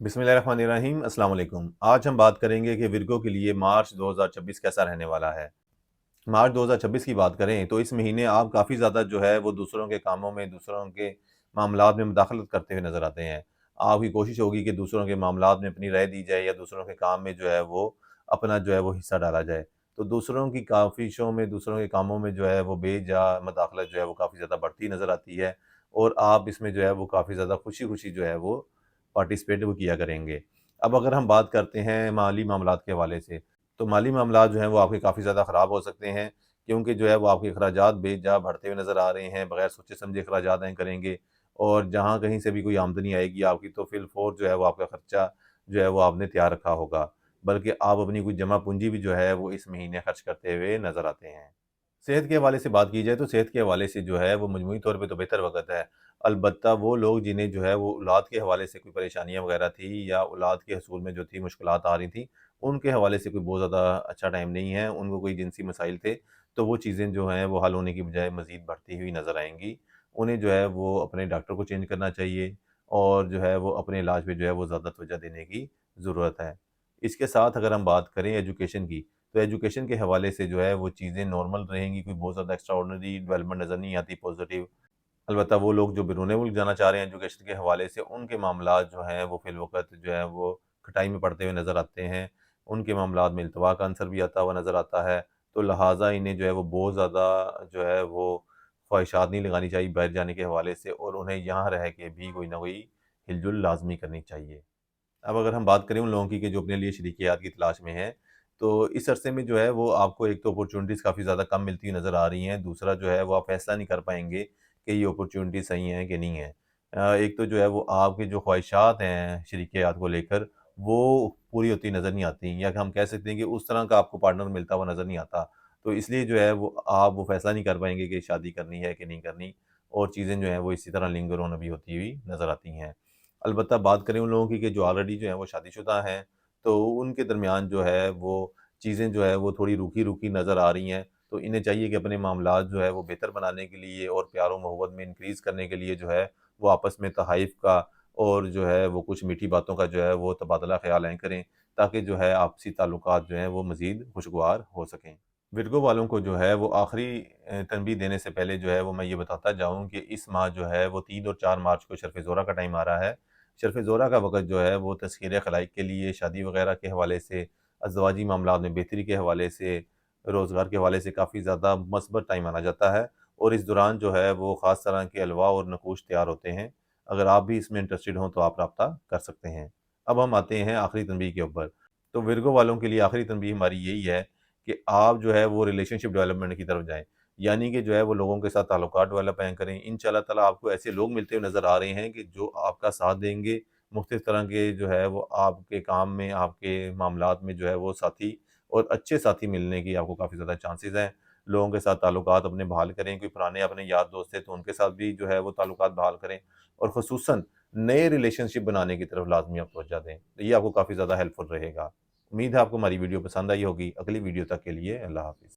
बिस्मिल्लाहिर्रहमानिर्रहीम अस्सलाम वालेकुम। आज हम बात करेंगे कि विर्गो के लिए मार्च 2026 कैसा रहने वाला है। मार्च 2026 की बात करें तो इस महीने आप काफ़ी ज़्यादा जो है वो दूसरों के कामों में, दूसरों के मामलात में मुदाखलत करते हुए नज़र आते हैं। आपकी कोशिश होगी कि दूसरों के मामलात में अपनी राय दी जाए या दूसरों के काम में जो है वो अपना जो है वो हिस्सा डाला जाए। तो दूसरों की काविशों में, दूसरों के कामों में जो है वो बेजा मुदाखलत जो है वो काफ़ी ज़्यादा बढ़ती नज़र आती है और आप इसमें जो है वो काफ़ी ज़्यादा खुशी-खुशी जो है वो पार्टिसिपेट वो किया करेंगे। अब अगर हम बात करते हैं माली मामलात के हवाले से, तो माली मामलात जो हैं वो आपके काफ़ी ज़्यादा ख़राब हो सकते हैं, क्योंकि जो है वो आपके अखराजात बेजा बढ़ते हुए नज़र आ रहे हैं, बगैर सोचे-समझे अखराजात आएँ करेंगे और जहाँ कहीं से भी कोई आमदनी आएगी आपकी तो फ़िल-फ़ौर जो है वो आपका खर्चा जो है वो आपने तैयार रखा होगा। बल्कि आप अपनी कुछ जमा पूँजी भी जो है वो इस महीने खर्च करते हुए नज़र आते हैं। सेहत के हवाले से बात की जाए तो सेहत के हवाले से जो है वो मजमूई तौर पे तो बेहतर वक़्त है। अलबत्ता वो लोग जिन्हें जो है वो औलाद के हवाले से कोई परेशानियाँ वग़ैरह थी या औलाद के हसूल में जो थी मुश्किलात आ रही थी, उनके हवाले से कोई बहुत ज़्यादा अच्छा टाइम नहीं है। उनको कोई जिनसी मसाइल थे, तो वो चीज़ें जो हैं वो हल होने की बजाय मज़ीद बढ़ती हुई नज़र आएँगी। उन्हें जो है वो अपने डॉक्टर को चेंज करना चाहिए और जो है वो अपने इलाज पे जो है वो ज़्यादा तवज्जो देने की ज़रूरत है। इसके साथ अगर हम बात करें एजुकेशन की, तो एजुकेशन के हवाले से जो है वो चीज़ें नॉर्मल रहेंगी, कोई बहुत ज़्यादा एक्स्ट्राऑर्डिनरी डेवलपमेंट नज़र नहीं आती पॉज़िटिव। अलबत्ता वो लोग जो बैरून मुल्क जाना चाह रहे हैं एजुकेशन के हवाले से, उनके मामलात जो हैं वो फ़िलवक़्त जो है वो खटाई में पड़ते हुए नज़र आते हैं। उनके मामलात में इल्तवा का अंसर भी आता हुआ नज़र आता है, तो लिहाज़ा इन्हें जो है वो बहुत ज़्यादा जो है वो ख़्वाहिशात नहीं लगानी चाहिए बाहर जाने के हवाले से और उन्हें यहाँ रह के भी कोई ना कोई हिल-जुल लाज़मी करनी चाहिए। अब अगर हम बात करें उन लोगों की कि जो अपने लिए शरीकियात की तलाश में हैं, तो इस अरसे में जो है वो आपको एक तो अपॉर्च्युनिटीज़ काफ़ी ज़्यादा कम मिलती हुई नज़र आ रही हैं, दूसरा जो है वो आप फैसला नहीं कर पाएँगे कि ये अपॉर्च्युनिटी सही हैं कि नहीं है। एक तो जो है वो आपकी जो ख्वाहिशात हैं शरीकियात को लेकर, वो पूरी होती नज़र नहीं आती या हम कह सकते हैं कि उस तरह का आपको पार्टनर मिलता हुआ नज़र नहीं आता। तो इसलिए जो है वो आप वो फैसला नहीं कर पाएँगे कि शादी करनी है कि नहीं करनी और चीज़ें जो हैं वो इसी तरह लिंगर ऑन अभी होती हुई नज़र आती हैं। अलबत्ता बात करें उन लोगों की कि जो ऑलरेडी जो हैं वो शादीशुदा हैं, तो उनके दरमियान जो है वो चीज़ें जो है वो थोड़ी रूखी-रूखी नज़र आ रही हैं। तो इन्हें चाहिए कि अपने मामलात जो है वो बेहतर बनाने के लिए और प्यार और मोहब्बत में इंक्रीज़ करने के लिए जो है वो आपस में तहाइफ़ का और जो है वो कुछ मीठी बातों का जो है वो तबादला ख़याल करें, ताकि जो है आपसी ताल्लुकात जो हैं वो मज़ीद खुशगवार हो सकें। विर्गो वालों को जो है वो आखिरी तनबीह देने से पहले जो है वो मैं ये बताता जाऊँ कि इस माह जो है वो 3 और 4 मार्च को शर्फ़ ज़ोरा का टाइम आ रहा है। शर्फ़ ज़ोरा का वक़्त जो है वो तस्ख़ीर खलाइक के लिए, शादी वग़ैरह के हवाले से, अज़दवाजी मामलात में बेहतरी के हवाले से, रोज़गार के हवाले से काफ़ी ज़्यादा मस्बत टाइम माना जाता है और इस दौरान जो है वो ख़ास तरह के हलवा और नक़ूश तैयार होते हैं। अगर आप भी इसमें इंटरेस्टेड हों तो आप राब्ता कर सकते हैं। अब हम आते हैं आखिरी तनबीह के ऊपर। तो विर्गो वालों के लिए आखिरी तनबीह हमारी यही है कि आप जो है वो रिलेशनशिप डेवलपमेंट की तरफ जाएँ। यानी कि जो है वो लोगों के साथ ताल्लुकात डेवलप करें। इंशाअल्लाह ताला आपको ऐसे लोग मिलते हुए नज़र आ रहे हैं कि जो आपका साथ देंगे, मुख्तलिफ़ तरह के जो है वो आपके काम में, आपके मामलात में जो है वो साथी और अच्छे साथी मिलने की आपको काफ़ी ज़्यादा चांसेज़ हैं। लोगों के साथ ताल्लुकात अपने बहाल करें, कोई पुराने अपने यार दोस्त थे तो उनके साथ भी जो है वो ताल्लुकात बहाल करें और ख़ुसूसन नए रिलेशनशिप बनाने की तरफ लाज़मी आप तवज्जो दें। तो ये आपको काफ़ी ज़्यादा हेल्पफुल रहेगा। उम्मीद है आपको हमारी वीडियो पसंद आई होगी। अगली वीडियो तक के लिए अल्लाह हाफ़िज़।